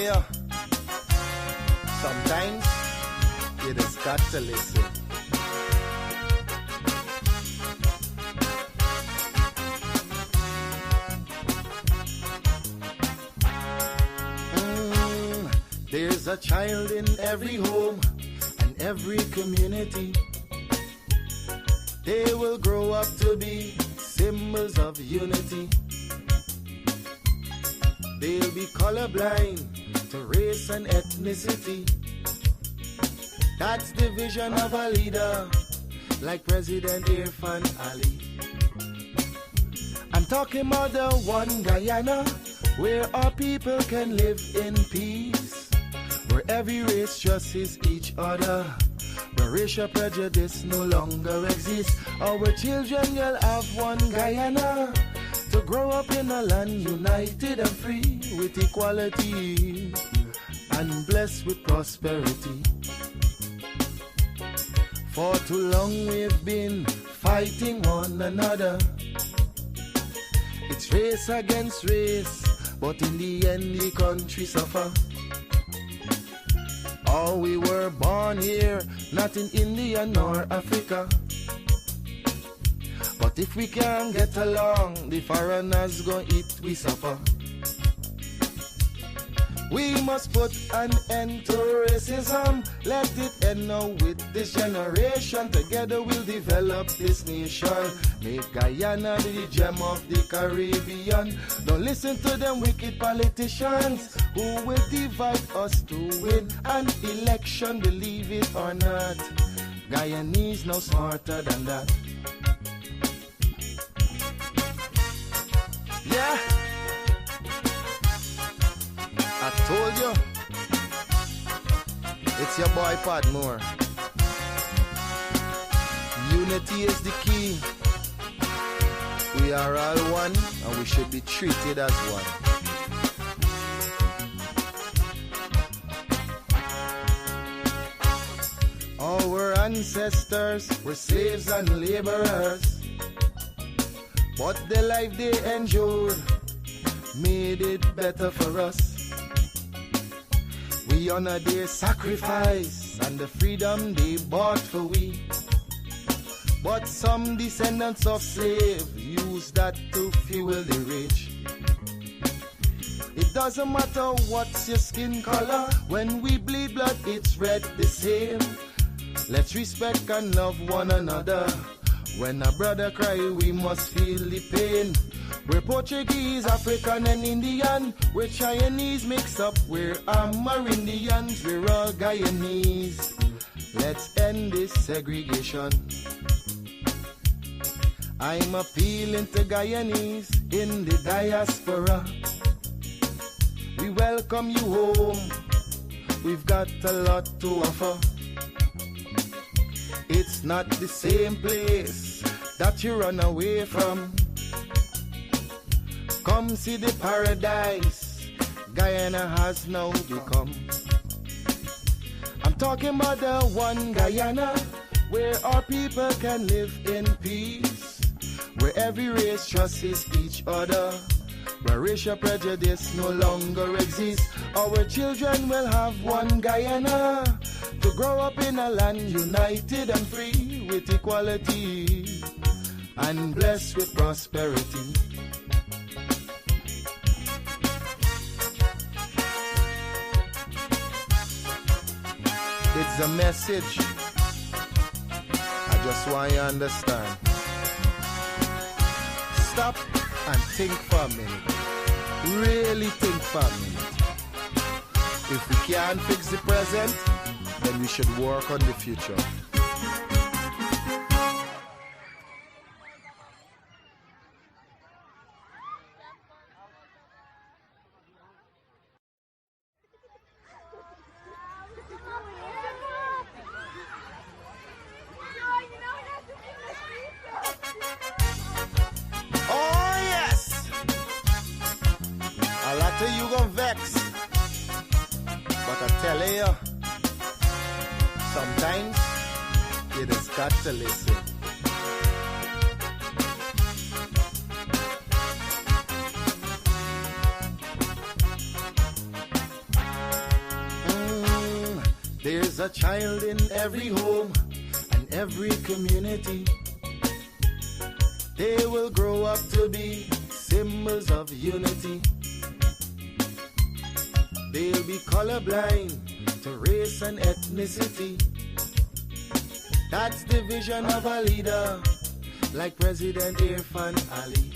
you, sometimes you just got to listen. There's a child in every home and every community. They will grow up to be symbols of unity. They'll be colorblind to race and ethnicity. That's the vision of a leader like President Irfan Ali. I'm talking about the one Guyana where our people can live in peace, where every race trusts each other, where racial prejudice no longer exists. Our children will have one Guyana to grow up in a land united and free with equality and blessed with prosperity. For too long we've been fighting one another. It's race against race, but in the end the country suffer. Oh, we were born here, not in India nor Africa. But if we can't get along, the foreigners gon' eat we suffer. We must put an end to racism. Let it end now with this generation. Together we'll develop this nation. Make Guyana the gem of the Caribbean. Don't listen to them wicked politicians who will divide us to win an election. Believe it or not, Guyanese no smarter than that. Yeah, I told you, it's your boy Padmore. Unity is the key. We are all one and we should be treated as one. Our ancestors were slaves and laborers, but the life they endured made it better for us. We honor their sacrifice and the freedom they bought for we. But some descendants of slaves use that to fuel the rich. It doesn't matter what's your skin color, when we bleed blood it's red the same. Let's respect and love one another. When a brother cry we must feel the pain. We're Portuguese, African and Indian. We're Chinese mixed up, we're Amerindians. We're all Guyanese. Let's end this segregation. I'm appealing to Guyanese in the diaspora. We welcome you home. We've got a lot to offer. It's not the same place that you run away from. Come see the paradise Guyana has now become. I'm talking about the one Guyana where our people can live in peace, where every race trusts each other, where racial prejudice no longer exists. Our children will have one Guyana to grow up in a land united and free with equality and blessed with prosperity. It's a message I just want you to understand. Stop and think for a minute. Really think for a minute. If we can't fix the present, then we should work on the future. You gon' vex, but I tell you, sometimes you just got to listen. There's a child in every home and every community. They will grow up to be symbols of unity. They'll be colorblind to race and ethnicity. That's the vision of a leader like President Irfan Ali.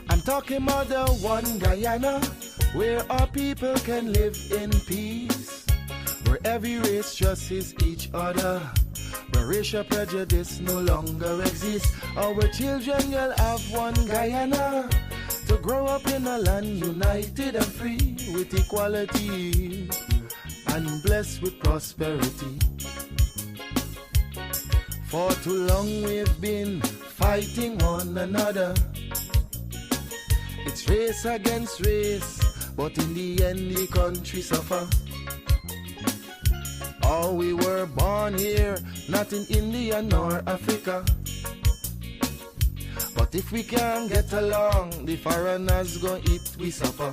I'm talking about the one Guyana where our people can live in peace, where every race trusts each other, where racial prejudice no longer exists. Our children will have one Guyana to grow up in a land united and free with equality and blessed with prosperity. For too long we've been fighting one another. It's race against race, but in the end the country suffer. Oh, we were born here, not in India nor Africa. But if we can't get along, the foreigners gon' eat we suffer.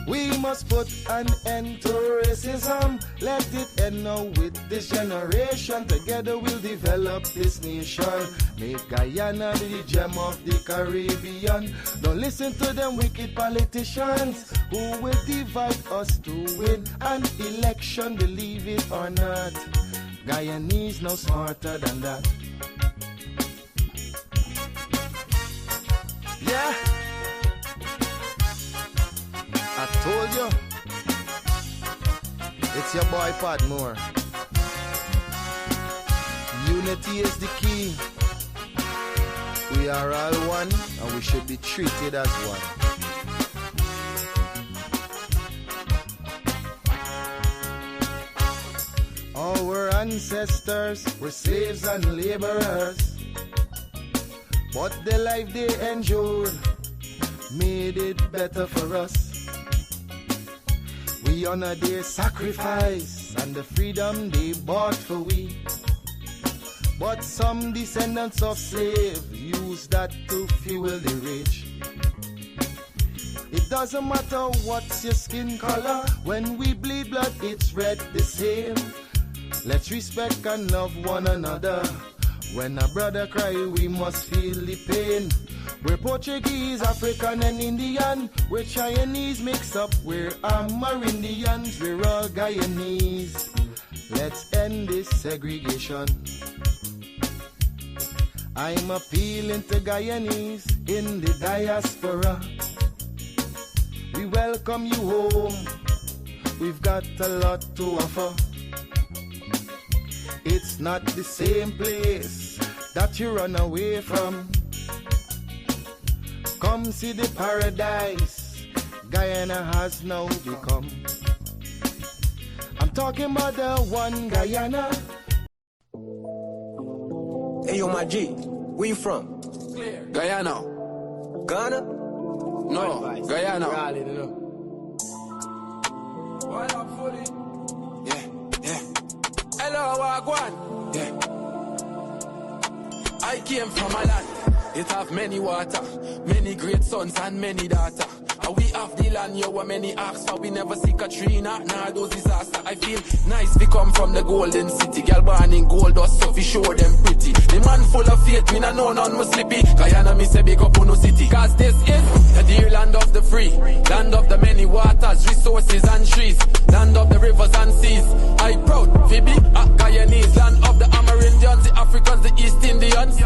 We must put an end to racism. Let it end now with this generation. Together we'll develop this nation. Make Guyana the gem of the Caribbean. Don't listen to them wicked politicians who will divide us to win an election. Believe it or not, Guyanese no smarter than that. Yeah, I told you, it's your boy Padmore. Unity is the key. We are all one and we should be treated as one. Our ancestors were slaves and laborers, but the life they endured made it better for us. We honor their sacrifice and the freedom they bought for we. But some descendants of slaves use that to fuel the rich. It doesn't matter what's your skin color, when we bleed blood it's red the same. Let's respect and love one another. When a brother cry we must feel the pain. We're Portuguese, African and Indian. We're Chinese mixed up, we're Amerindians. We're all Guyanese. Let's end this segregation. I'm appealing to Guyanese in the diaspora. We welcome you home. We've got a lot to offer. It's not the same place that you run away from. Come see the paradise Guyana has now become. I'm talking about the one Guyana. Hey yo, my G, where you from? Clear. Guyana. Ghana? No, Guyana. Yeah. Hello, Wagwan. Yeah. I came from a land. It have many water, many great sons and many daughters. And we have the land, yo, where many ask for. We never see Katrina, nah, those disaster. I feel nice, we come from the golden city. Girl born in gold dust, so we show them pretty. The man full of faith, me nah know none must slippy. Guyana, me say big up on no city. Cause this is the dear land of the free, land of the many waters, resources and trees, land of the rivers and seas. I proud, Phoebe, Guyanese, land of the Amerindians, the Africans, the East Indians,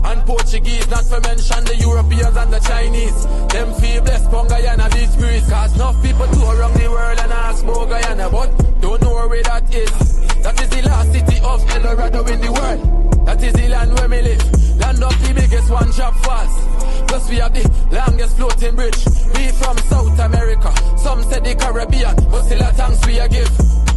and Portuguese, not to mention the Europeans and the Chinese. Them feel blessed from Guyana, this breeze. Cause enough people tour around the world and ask about Guyana, but don't know where that is. That is the last city of El Dorado in the world. That is the land where we live. Land of the biggest one-drop falls. Plus we have the longest floating bridge. We from South America, some say the Caribbean, but still a thanks we a give.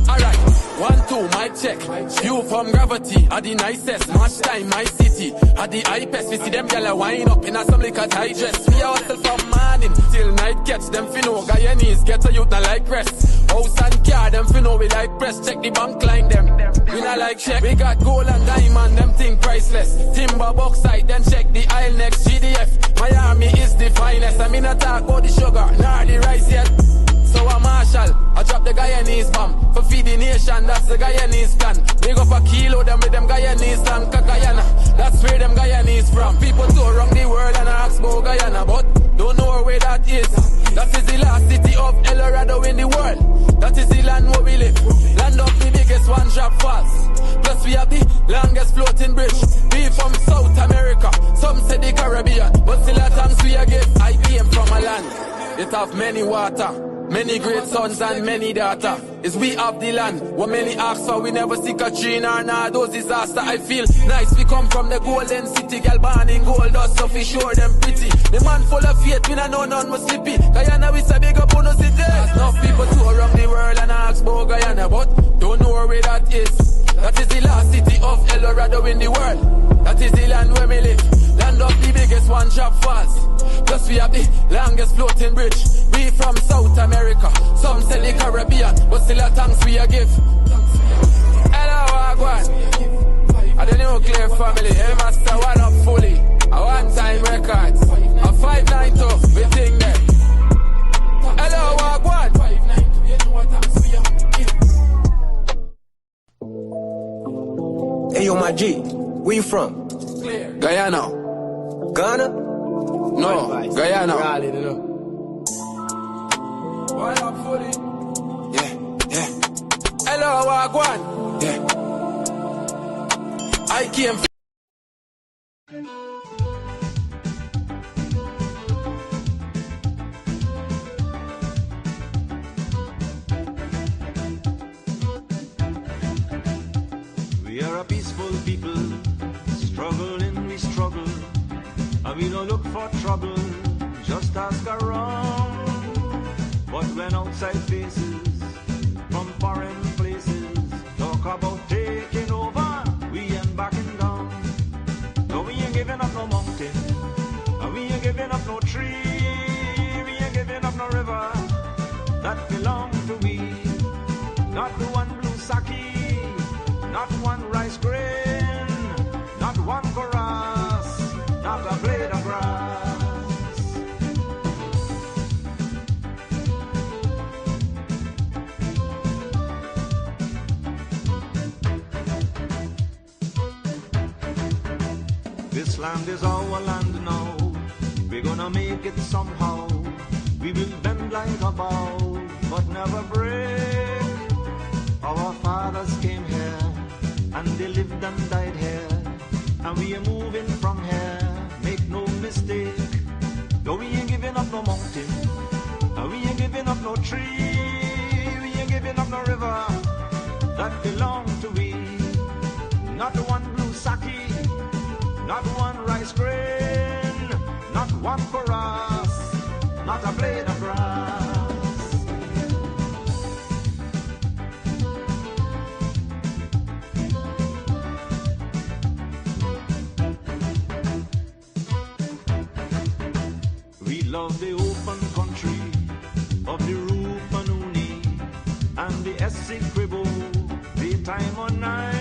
Alright, 1, 2, mic check. View from gravity, are the nicest. Match time, my city, are the hypest. We see them gyal wind up in a some liquor tight dress. We are hustle from morning till night catch. Them finno Guyanese get a youth not like rest. House and car, them finno we like press. Check the bank line them. We not like check. We got gold and diamond, them think priceless. Timber bauxite, then check the aisle next. GDF, Miami is the finest. I mean not talk about the sugar, nor the rice yet. So a marshal, Guyanese bomb. For feed the nation, that's the Guyanese plan. Big up a kilo, them with them Guyanese land. Guyana, that's where them Guyanese from. People tour around the world and ask about Guyana, but don't know where that is. That is the last city of El Dorado in the world. That is the land where we live. Land of the biggest one drop falls. Plus we have the longest floating bridge. We from South America, some say the Caribbean, but still a thanks we a give. I came from a land, it have many water, many great sons and many daughter. Is we have the land, what many ask for, we never see Katrina or those disaster. I feel nice, we come from the golden city, girl born in gold dust, so we sure them pretty. The man full of faith, we don't know none was slippy. Guyana we say big up on the city. Enough people tour around the world and ask about Guyana, but don't know where that is. That is the last city of El Dorado in the world. That is the land where we live. Land of the biggest one drop falls. Plus we have the longest floating bridge. We from South America, some say the Caribbean, but still a thanks we a give. Hello, Wagwan. I the nuclear family, El Master one up fully. A one-time records, a 592, we think that. Hello, Wagwan. Hey yo, my G, where you from? Guyana. Ghana? No, Guyana. Yeah, yeah. Hello, Wagwan. Yeah. I came from We are a peaceful people, struggling we struggle, and we don't look for trouble, just ask around. But when outside faces, from foreign places, talk about taking over, we ain't backing down. No, we ain't giving up no mountain, and we ain't giving up no tree, we ain't giving up no river, that belong to we, not the one blue sake, not one rice grain, not one chorus, not a blade of grass. This land is our land now, we're gonna make it somehow. We will bend like a bow, but never break. Our fathers came here, and they lived and died here, and we are moving from here, make no mistake. No, we ain't giving up no mountain, and we ain't giving up no tree, we ain't giving up no river, that belong to we. Not one blue sake, not one rice grain, not one chorus, not a blade of grass. We love the open country of the Rupanuni and the Essequibo, daytime or night.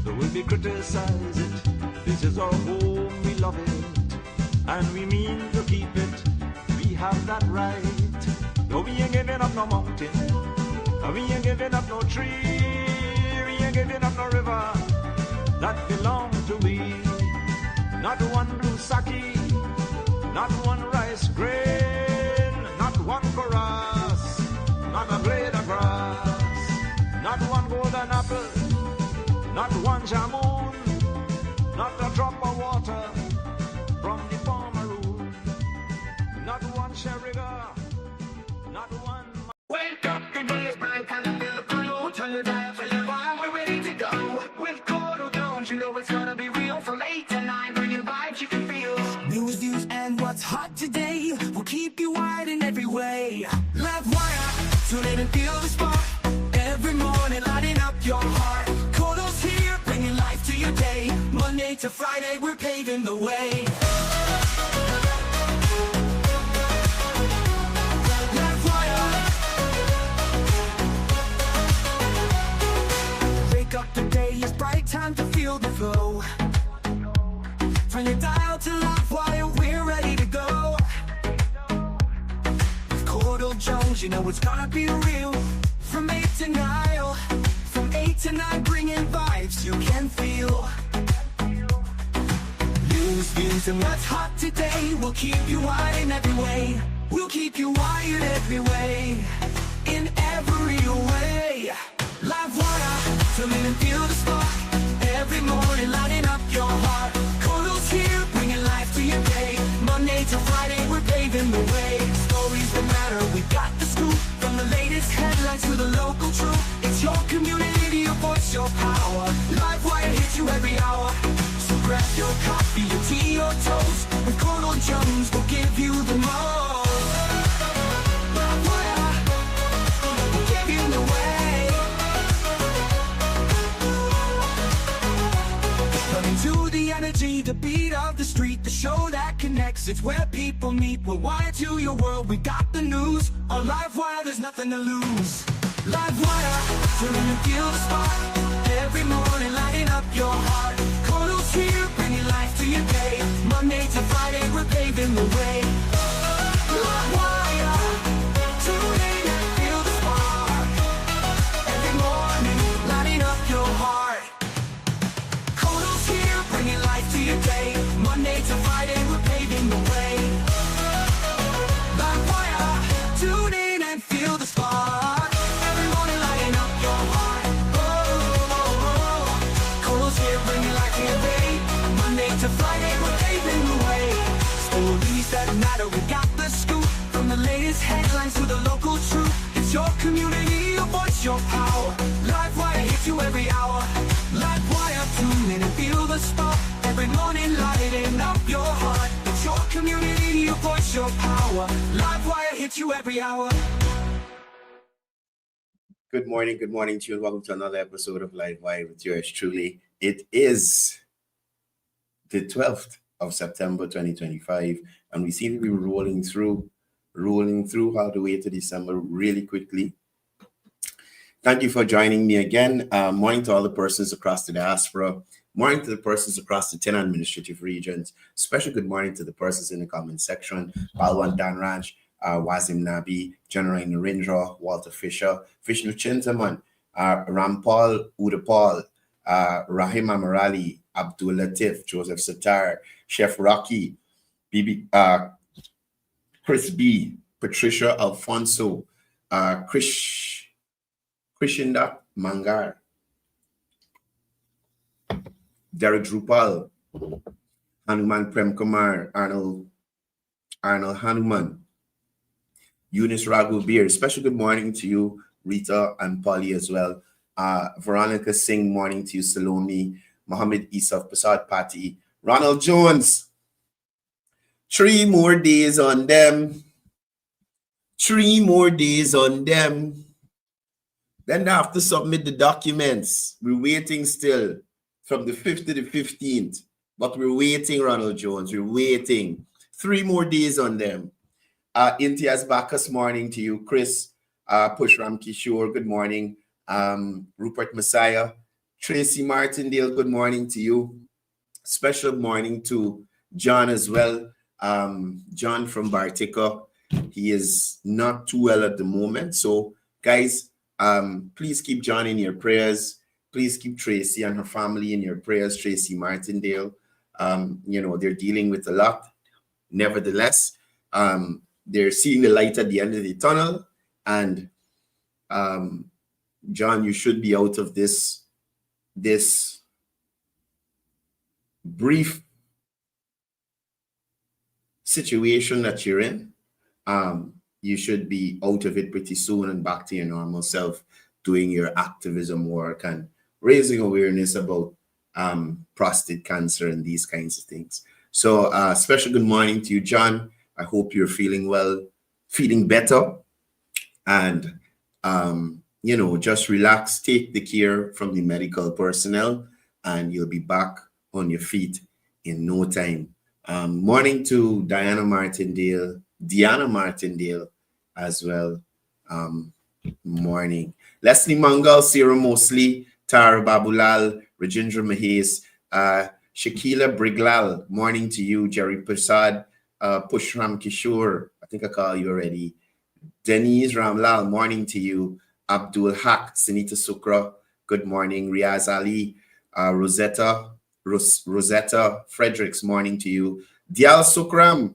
Though we criticize it, this is our home, we love it, and we mean to keep it, we have that right. Though we ain't giving up no mountain, and we ain't giving up no tree, we ain't giving up no river, that belong to we. Not one blue sake, not one rice grain, not one chorus, not a blade of grass, not one golden apple, not one jamun, not a drop of water from the Pomeroon, not one sherriga, not one. Wake up, the day is bright and I feel the crew. Turn your dial for your vibe, we're ready to go. With Courdel Jones, you know it's gonna be real. From 8 to 9, bringing vibes you can feel. News, views, and what's hot today will keep you wired in every way. Livewire, tune in and feel the spark. Every morning, lighting up your heart. Courdel's here, bringing life to your day. Monday to Friday, we're paving the way. Wake up, the day is bright, time to feel the flow. Turn your dial to Livewire, we're ready to go. With Courdel Jones, Jones, you know it's gonna be real. From 8 to 9, from 8 to 9, bringing vibes you can feel. News, views, and what's hot today. We'll keep you wired in every way. We'll keep you wired every way. In every way. Livewire, tune in and feel the spark. Every morning lighting up your heart. Courdel's here, bringing life to your day. Monday to Friday, we're paving the way. Stories that matter, we got the scoop. From the latest headlines to the local truth. It's your community, your voice, your power. Livewire hits you every hour. So grab your coffee, your tea, your toast. With Courdel Jones, we'll give you the most. Livewire, we'll give you the way. Running to the energy, the beat of the street, the show that connects. It's where people meet. We're wired to your world, we got the news. On Livewire, there's nothing to lose. Livewire, tune in and feel the spark. Every morning lighting up your heart. Courdel's here, bringing life to your day. Monday to Friday, we're paving the way. Livewire, tune in and feel the spark. Every morning lighting up your heart. Courdel's here, bringing life to your day. Monday to Friday, we're paving the way. Livewire, tune in and feel the spark. Every morning lighting up your heart. Courdel's here, bringing life to your day. Monday to Friday, we're paving the way. Stories that matter, we got the scoop. From the latest headlines to the local truth. It's your community, your voice, your power. Livewire hits you every hour. Livewire, tune in and feel the spark. Every morning lighting up your heart. It's your community, your voice, your power. Livewire hits you every hour. Good morning to you, and welcome to another episode of Livewire with yours truly. It is the 12th of September 2025, and we seem to be rolling through all the way to December really quickly. Thank you for joining me again. Morning to all the persons across the diaspora. Morning to the persons across the 10 administrative regions. Special good morning to the persons in the comment section. Balwan Dan Raj, Wazim Nabi, General Narendra, Walter Fisher, Vishnu Chintaman, Rampal Udapal, Rahim Amarali, Abdul Latif, Joseph Satar, Chef Rocky, Bibi, Chris B, Patricia Alfonso, Krishinda Mangar, Derek Drupal, Hanuman Prem Kumar, Arnold Hanuman, Eunice Raghu Beer. Special good morning to you, Rita and Polly as well. Veronica Singh, morning to you, Salome, Mohammed Isaf, Prasad Pati, Ronald Jones. 3 more days on them. 3 more days on them. Then they have to submit the documents. We're waiting still from the 5th to the 15th. But we're waiting, Ronald Jones. We're waiting. 3 more days on them. Intiaz Bacchus, morning to you. Chris, Pushram Kishore, good morning. Rupert Messiah. Tracy Martindale, good morning to you. Special morning to John as well. John from Bartica. He is not too well at the moment. So, guys, please keep John in your prayers. Please keep Tracy and her family in your prayers. Tracy Martindale. They're dealing with a lot. Nevertheless, they're seeing the light at the end of the tunnel. And John, you should be out of this brief situation that you're in. You should be out of it pretty soon and back to your normal self, doing your activism work and raising awareness about prostate cancer and these kinds of things. So special good morning to you, John. I hope you're feeling well, feeling better. And, just relax, take the care from the medical personnel, and you'll be back on your feet in no time. Morning to Diana Martindale as well. Morning. Leslie Mangal, Sarah Mosley, Tara Babulal, Rajendra Mahes, Shakila Briglal, morning to you. Jerry Prasad, Pushram Kishore, I think I called you already. Denise Ramlal, morning to you. Abdul Haq, Sunita Sukra, good morning. Riaz Ali, Rosetta Fredericks, morning to you. Dial Sukram,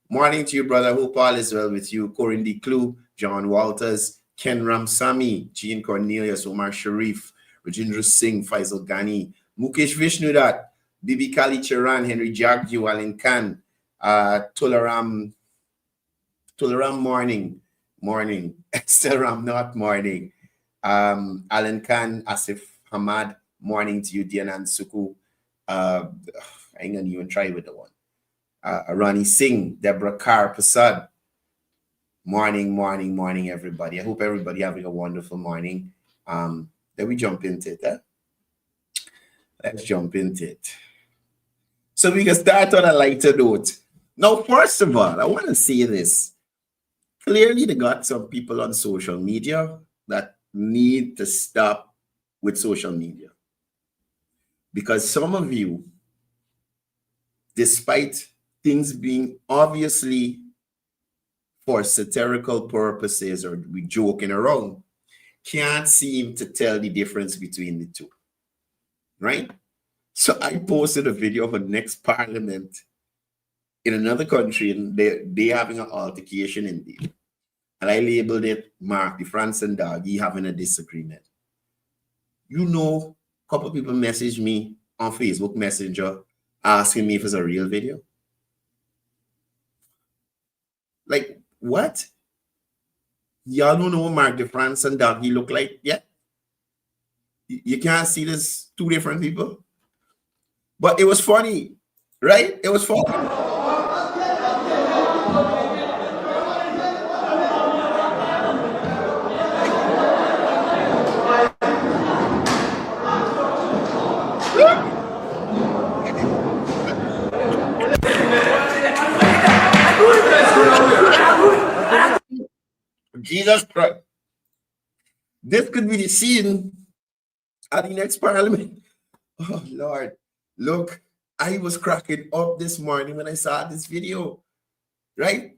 morning to you, brother. Hope all is well with you. Corindi Clue, John Walters, Ken Ramsamy, Jean Cornelius, Omar Sharif, Rajendra Singh, Faisal Ghani, Mukesh Vishnudat, Bibi Kali Charan, Henry Jagju, Alan Khan, Tularam morning, Esteram not morning, Alan Khan, Asif Hamad, morning to you, Dianan Suku, I ain't gonna even try with the one, Ronnie Singh, Deborah Carr Prasad, morning, everybody. I hope everybody having a wonderful morning. Then we jump into it. Let's jump into it. So we can start on a lighter note. Now, first of all, I want to say this. Clearly, they got some people on social media that need to stop with social media. Because some of you, despite things being obviously for satirical purposes or we joking around, can't seem to tell the difference between the two. Right? So I posted a video of a next parliament in another country, and they having an altercation indeed. And I labeled it Mark the France and Doggy having a disagreement. You know, a couple of people messaged me on Facebook Messenger asking me if it's a real video. Like, what? Y'all don't know what Mark the France and Doggy look like yet? You can't see this two different people? But it was funny, right? It was funny. Jesus Christ. This could be the scene at the next parliament. Oh, Lord. Look, I was cracking up this morning when I saw this video. Right?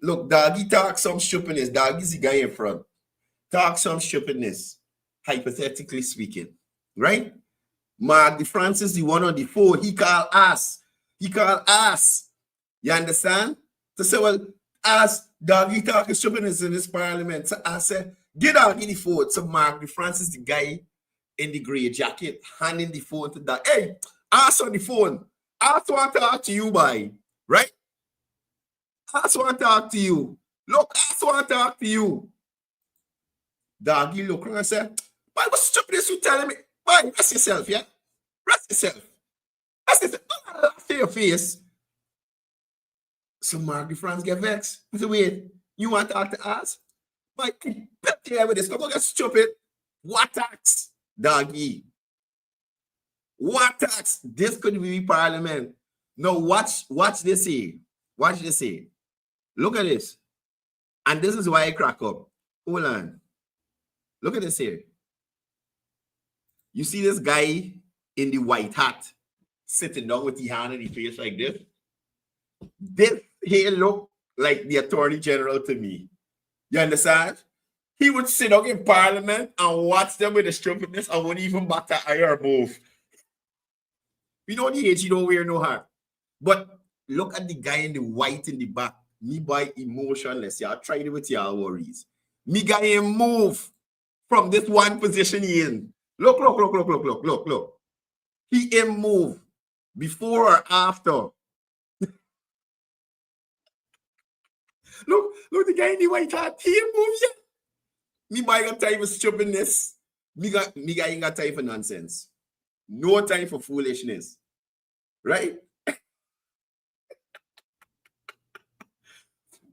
Look, Doggy talk some stupidness. Doggy's the guy in front. Talk some stupidness, hypothetically speaking. Right? Mark the Francis, the one on the phone, he called us. He called us. You understand? To say, well, as Doggy talking stupidness in this parliament. So I said, get out in the phone. So Mark the Francis, the guy in the gray jacket, handing the phone to Doggy. Hey, ask on the phone. I want to talk to you, boy. Right? I want to talk to you. Look, I want to talk to you. Doggy look and say, why was stupidness you telling me? Boy, rest yourself, yeah? Rest yourself. Rest yourself. Don't laugh to your face. So Mark the France get vexed. I said, wait, you want to talk to us? Boy, bet you with this. Come on, get stupid. What tax? Doggy. What tax? This could be parliament. No, watch this here. Watch this here. Look at this. And this is why I crack up. Hold on. Look at this here. You see this guy in the white hat sitting down with the hand in the face like this? This here look like the Attorney General to me. You understand? He would sit down in parliament and watch them with the stupidness and wouldn't even bat an eye or move. We know the age, you don't wear no hat. But look at the guy in the white in the back. Me by emotionless. Y'all tried it with y'all worries. Me guy him move from this one position he in. Look. He him move before or after. Look, the guy in the white hat. He him move, yeah. Me by got time for stupidness. Me guy ain't got time for nonsense. No time for foolishness. Right?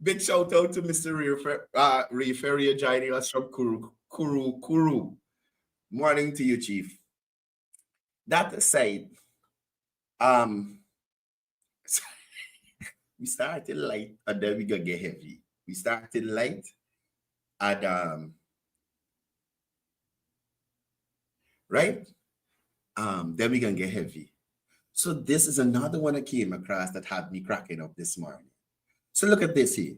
Big shout out to Mr. Ray Ferrier joining us from Kuru. Morning to you, Chief. That aside, we started light and then we gonna get heavy. We started light and right? Then we gonna get heavy. So this is another one I came across that had me cracking up this morning. So look at this here.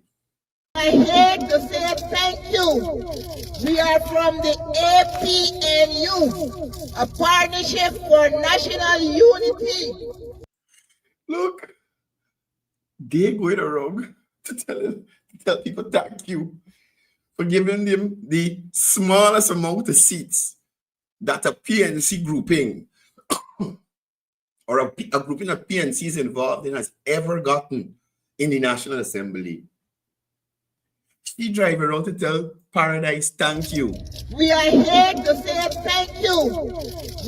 I hate to say thank you. We are from the APNU, a partnership for national unity. Look, they're going around to tell people thank you for giving them the smallest amount of seats that a PNC grouping or a grouping of PNCs involved in has ever gotten in the National Assembly. She drive around to tell Paradise thank you. We are here to say thank you.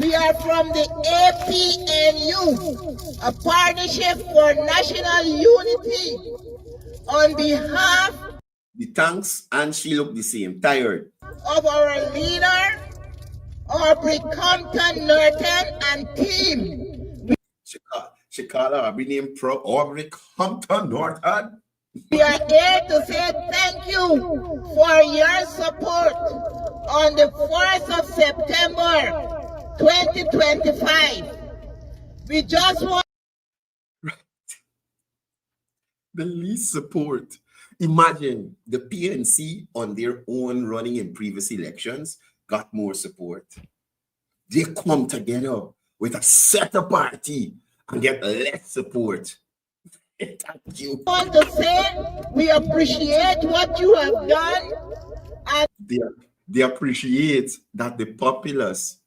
We are from the APNU, a partnership for national unity. On behalf The thanks and she looked the same, tired. Of our leader, Aubrey Compton, Norton, and team. She called her name Pro Aubrey Compton Norton. We are here to say thank you for your support on the 4th of September 2025. We just want the least support. Imagine the PNC on their own running in previous elections got more support. They come together with a separate party and get less support. Thank you. I want to say we appreciate what you have done. And they appreciate that the populace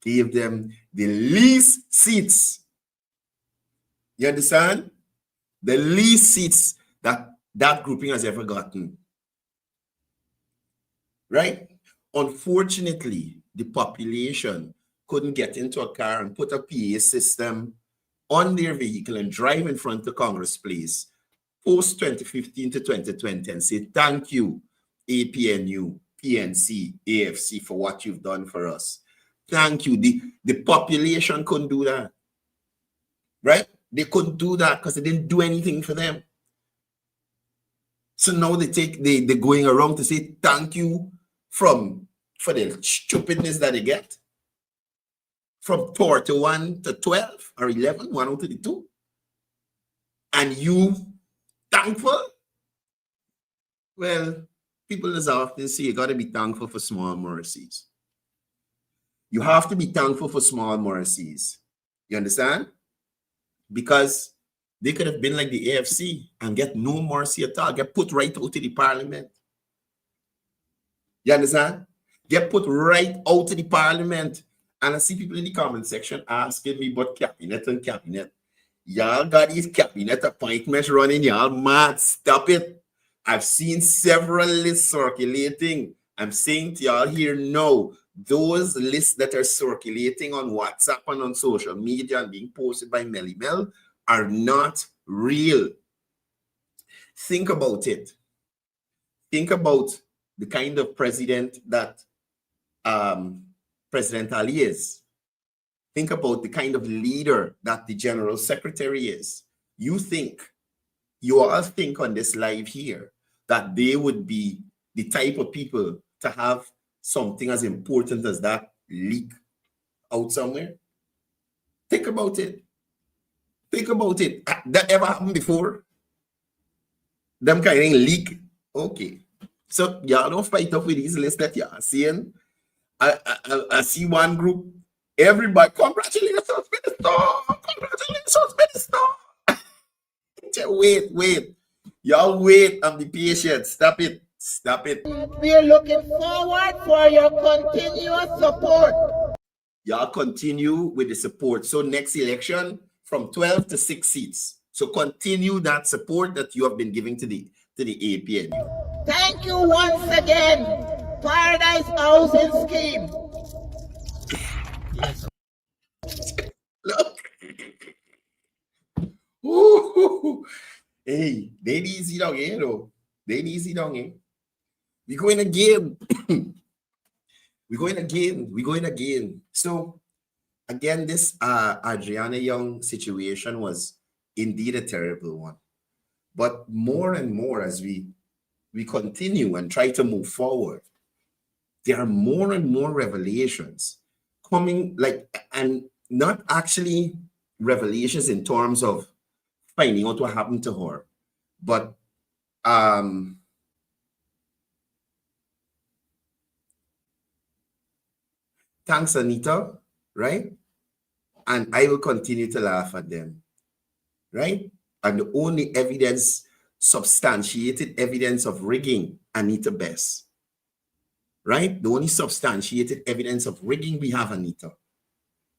gave them the least seats. You understand? The least seats that grouping has ever gotten. Right? Unfortunately, the population couldn't get into a car and put a PA system on their vehicle and drive in front of Congress Place post 2015 to 2020 and say, thank you, APNU, PNC, AFC, for what you've done for us. Thank you. The population couldn't do that. Right? They couldn't do that because they didn't do anything for them. So now they're going around to say thank you for the stupidness that they get. From 41 to 12 or 11, 1 out of the 2. And you thankful? Well, people as often say you got to be thankful for small mercies. You have to be thankful for small mercies. You understand? Because they could have been like the AFC and get no mercy at all, get put right out of the parliament. You understand? Get put right out of the parliament. And I see people in the comment section asking me about cabinet and cabinet. Y'all got these cabinet appointments running. Y'all mad. Stop it. I've seen several lists circulating. I'm saying to y'all here now, those lists that are circulating on WhatsApp and on social media and being posted by Melly Mel are not real. Think about it. Think about the kind of president that President Ali is. Think about the kind of leader that the General Secretary is. You all think on this live here that they would be the type of people to have something as important as that leak out somewhere? Think about it. Think about it. That ever happened before? Them kind of leak? Okay. So y'all don't fight up with these lists that y'all seeing. I see one group, everybody, congratulations, Minister! Congratulations, Minister! Wait. Y'all wait and be patient. Stop it. We're looking forward for your continuous support. Y'all continue with the support. So next election, from 12 to 6 seats. So continue that support that you have been giving to the APNU. Thank you once again. Paradise Housing Scheme. Yes. Look. Ooh. Hey, they easy down here though. They easy down here. We're going again. We're going again. So again, this Adriana Young situation was indeed a terrible one. But more and more as we continue and try to move forward, there are more and more revelations coming, and not actually revelations in terms of finding out what happened to her, but Thanks, Anita, right? And I will continue to laugh at them, right? And the only evidence, substantiated evidence of rigging, Anita Best, right? The only substantiated evidence of rigging we have, Anita,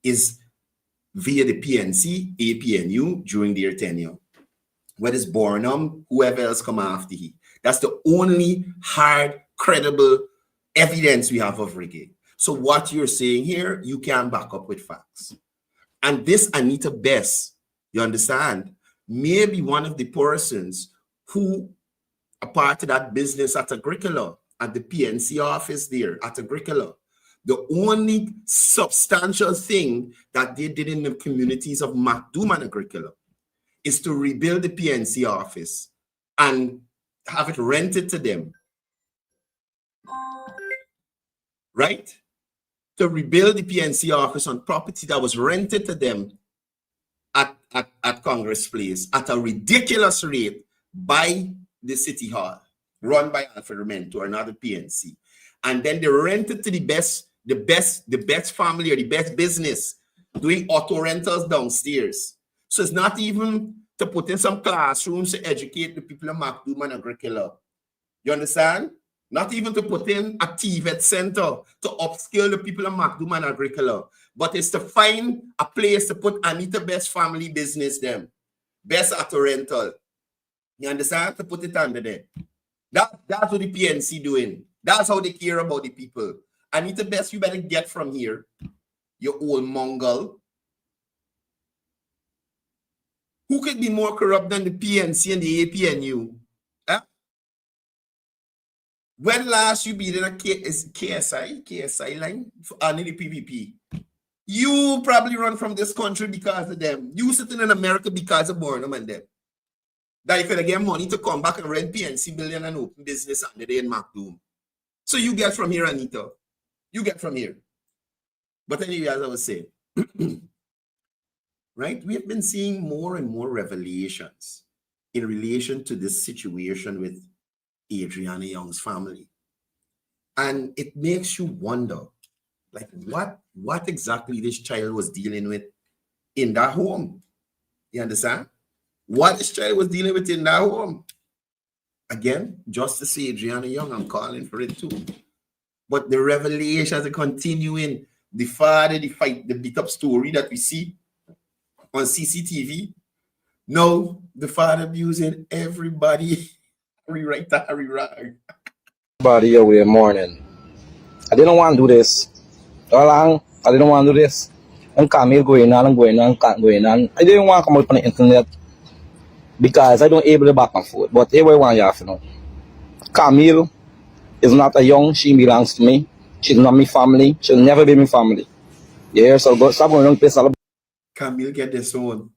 is via the PNC, APNU during their tenure. Whether it's Bornum, whoever else come after he. That's the only hard, credible evidence we have of rigging. So what you're saying here, you can back up with facts. And this Anita Best, you understand, may be one of the persons who are part of that business at Agricola, at the PNC office there at Agricola. The only substantial thing that they did in the communities of MacDoom and Agricola is to rebuild the PNC office and have it rented to them. Right? To rebuild the PNC office on property that was rented to them at Congress Place at a ridiculous rate by the City Hall, run by Alfred Remento or another PNC. And then they rented to the best family or the best business doing auto rentals downstairs. So it's not even to put in some classrooms to educate the people of MacDoom and Agricola. You understand? Not even to put in a TVET center to upskill the people of MacDoom and Agricola. But it's to find a place to put Anita Best family business them. Best auto rental. You understand? To put it under there. That's what the PNC doing. That's how they care about the people. Anita Best, you better get from here. You old Mongol. Who could be more corrupt than the PNC and the APNU? Huh? When last you been in a KSI line under the PVP? You probably run from this country because of them. You sitting in America because of Burnham and them. That you could get money to come back and rent PNC building and open business under there in MacDoom. So you get from here, Anita. You get from here. But anyway, as I was saying, right? We have been seeing more and more revelations in relation to this situation with Adriana Young's family. And it makes you wonder, like, what exactly this child was dealing with in that home. You understand? What this child was dealing with in that home. Again, Justice Adriana Young, I'm calling for it too. But the revelations are continuing. The father, the beat up story that we see on CCTV. No, the father abusing everybody. Harry right to Harry wrong. Everybody away morning. I didn't want to do this. All along, I didn't want to do this. And Camille going on. I didn't want to come out on the internet because I don't able to back and forth. But everyone you have to know. Camille is not a young, she belongs to me. She's not my family. She'll never be my family. Yeah, so go stop going to place all. Camille get the zone.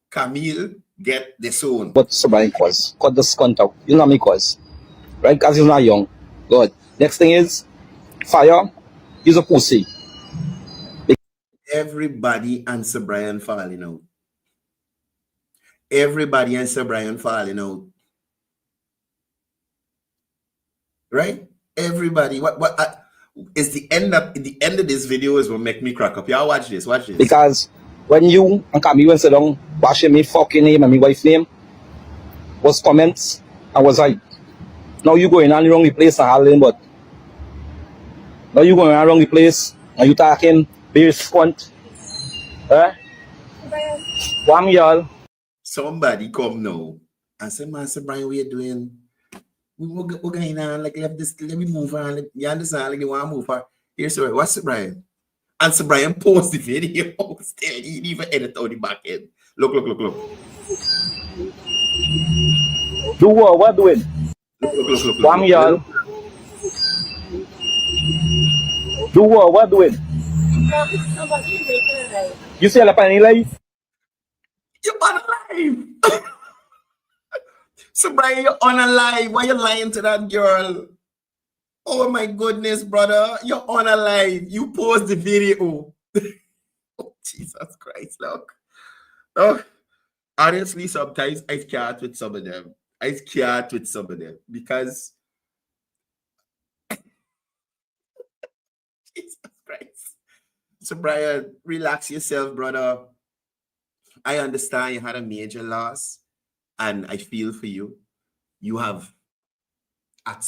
Camille get the zone. But somebody cause. Cut this cunt out. You know me cause. Right? Because he's not young. Good. Next thing is, Fire. He's a pussy. Everybody and Sir Brian falling out. Everybody and Sir Brian falling out. Right? Everybody. What is the end of this video is what make me crack up. Y'all watch this. Because when you and Camille went sit down, bashing me fucking name and my wife's name, was comments, I was like, now you going on the wrong place and hollering, but now you going on the wrong place and you talking very squant. One y'all. Somebody come now and say, Master Brian, what you doing? We're going on, like, let me move on. You understand? Like, you want to move on. Here's Sir Brian. What's Sir Brian? And Sir Brian post the video. Still, he didn't even edit out the back end. Look. Do what doing? Look. One y'all. Do what doing? You see a pani live? You're on live. So Brian, you're on a live. Why you lying to that girl? Oh my goodness, brother. You're on a live. You post the video. Oh, Jesus Christ, look. Oh, honestly, sometimes I can't with some of them. Because Jesus Christ. So, Brian, relax yourself, brother. I understand you had a major loss, and I feel for you. You have, I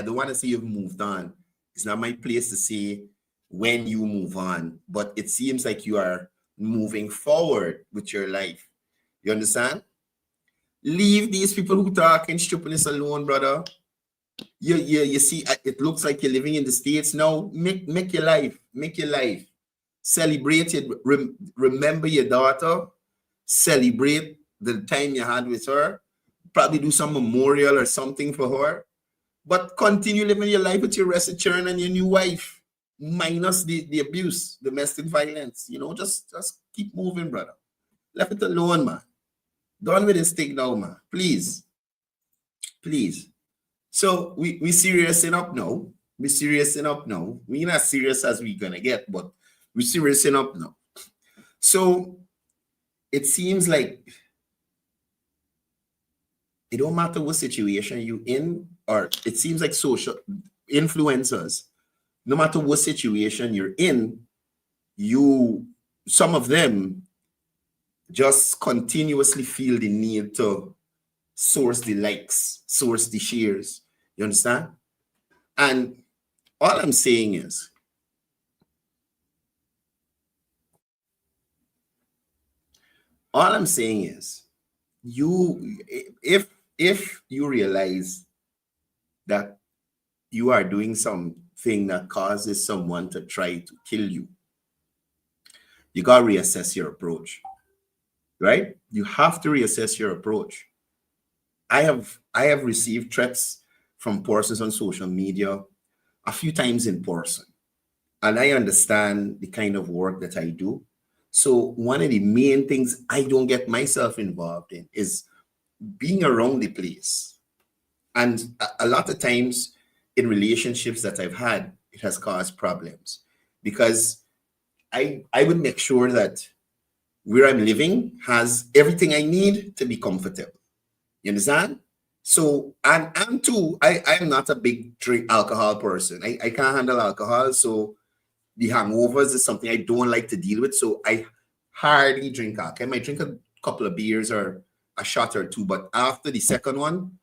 don't want to say you've moved on. It's not my place to say when you move on, but it seems like you are moving forward with your life. You understand? Leave these people who talk and stupidness alone, brother. You see, it looks like you're living in the States now. Make your life. Make your life. Celebrate it. Remember your daughter. Celebrate the time you had with her. Probably do some memorial or something for her. But continue living your life with your resident children and your new wife. Minus the abuse, domestic violence. You know, just keep moving, brother. Left it alone, man. Done with this thing now, man. Please. Please. So we serious enough now. We're serious enough now. We're not serious as we're gonna get, but we're serious enough now. So it seems like it don't matter what situation you in, or it seems like social influencers, no matter what situation you're in, some of them just continuously feel the need to source the likes, source the shares. You understand? And all I'm saying is, if you realize that you are doing something that causes someone to try to kill you, you gotta reassess your approach, right? You have to reassess your approach. I have received threats from persons on social media a few times in person, and I understand the kind of work that I do. So one of the main things I don't get myself involved in is being around the place. And a lot of times in relationships that I've had, it has caused problems because I would make sure that where I'm living has everything I need to be comfortable. You understand? So, and I'm too, I am not a big drink alcohol person. I can't handle alcohol. So the hangovers is something I don't like to deal with. So I hardly drink alcohol. I might drink a couple of beers or a shot or two, but after the second one,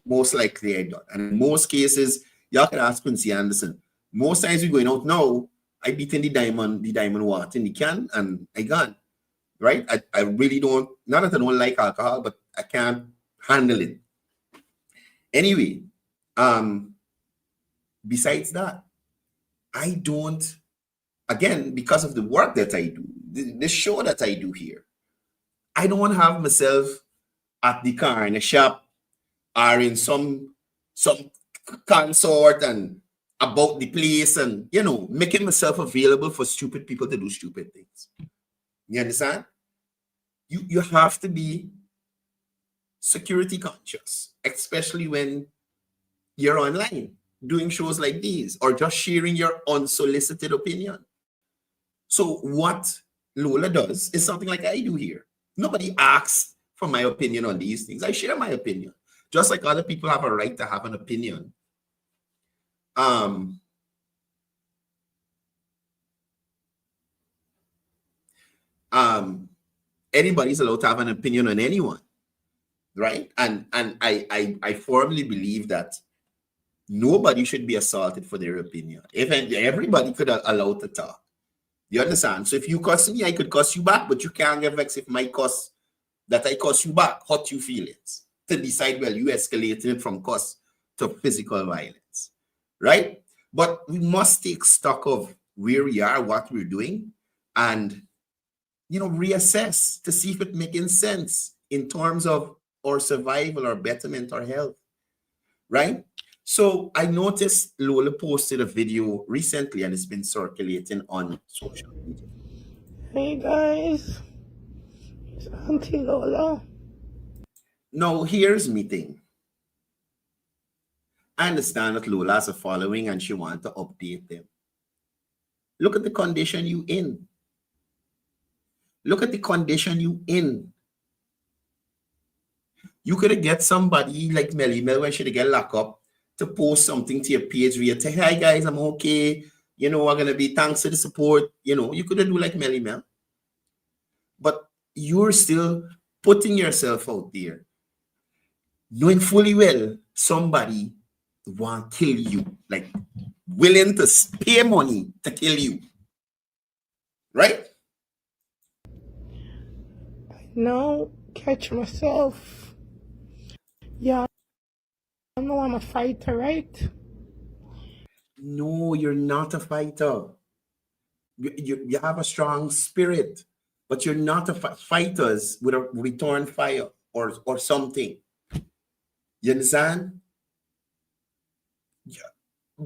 most likely I don't. And in most cases, y'all can ask Quincy Anderson. Most times we're going out now, I beat in the diamond water in the can, and I gone. Right? I really don't, not that I don't like alcohol, but I can't handle it. Anyway, besides that, I don't, again, because of the work that I do, the show that I do here, I don't have myself at the car in a shop or in some consort and about the place and, you know, making myself available for stupid people to do stupid things. You understand? You have to be security conscious, especially when you're online doing shows like these or just sharing your unsolicited opinion. So what Lola does is something like I do here. Nobody asks for my opinion on these things. I share my opinion, just like other people have a right to have an opinion. Anybody's allowed to have an opinion on anyone, right? And I firmly believe that nobody should be assaulted for their opinion. If everybody could allow to talk. You understand? So if you cuss me, I could cuss you back, but you can't get vexed if my cuss that I cuss you back hurt you feelings to decide, well, you escalated it from cuss to physical violence, right? But we must take stock of where we are, what we're doing, and, you know, reassess to see if it's making sense in terms of our survival or betterment or health, right? So I noticed Lola posted a video recently and it's been circulating on social media. Hey guys, it's Auntie Lola. Now here's me thing. I understand that Lola has a following and she wants to update them. Look at the condition you in. Look at the condition you in. You could get somebody like Melly Mel when she get locked up to post something to your page where you say, hey guys, I'm okay. you know, are gonna be thanks to the support. You know, you could do like Melly Mel, but you're still putting yourself out there, knowing fully well somebody want to kill you, like willing to pay money to kill you, right? Now, catch myself. Yeah, I know I'm a fighter, right? No, you're not a fighter. You have a strong spirit, but you're not a fighters with a return fire or something. You understand?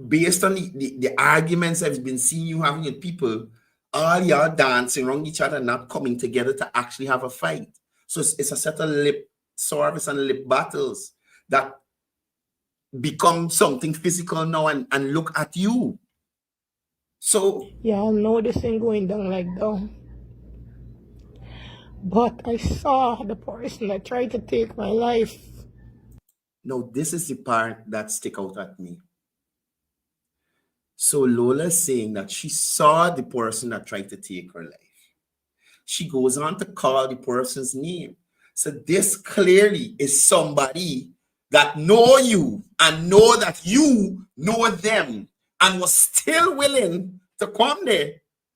Based on the arguments I've been seeing you having with people, all y'all dancing around each other, not coming together to actually have a fight. So it's a set of lip service and lip battles that become something physical now and look at you. So Y'all know this ain't going down like that. But I saw the person that tried to take my life. now this is the part that stick out at me. So Lola's saying that she saw the person that tried to take her life. She goes on to call the person's name. So this clearly is somebody that know you and know that you know them and was still willing to come there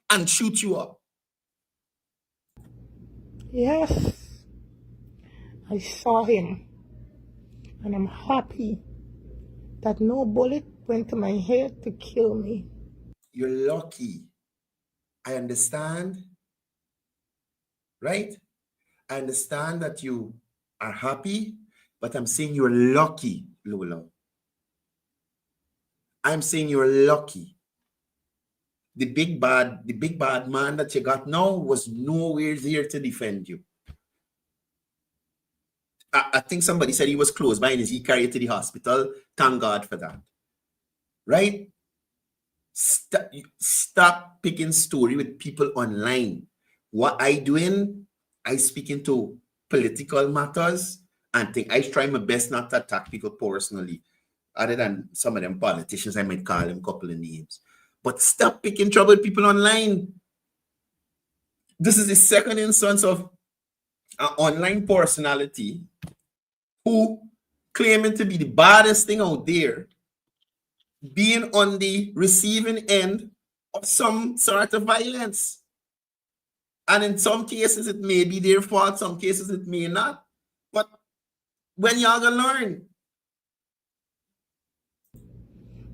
and shoot you up. Yes, I saw him. And I'm happy that no bullet went to my head to kill me. You're lucky. I understand. Right? I understand that you are happy, but I'm saying you're lucky, Lola. I'm saying you're lucky. The big bad man that you got now was nowhere there to defend you. I think somebody said he was close by and he carried to the hospital. Thank God for that. Right? Stop picking story with people online. What I doing, I speak into political matters and think I try my best not to attack people personally. Other than some of them politicians, I might call them a couple of names. But stop picking trouble with people online. This is the second instance of an online personality who claiming to be the baddest thing out there, being on the receiving end of some sort of violence. And in some cases, it may be their fault. Some cases, it may not. But when y'all gonna learn?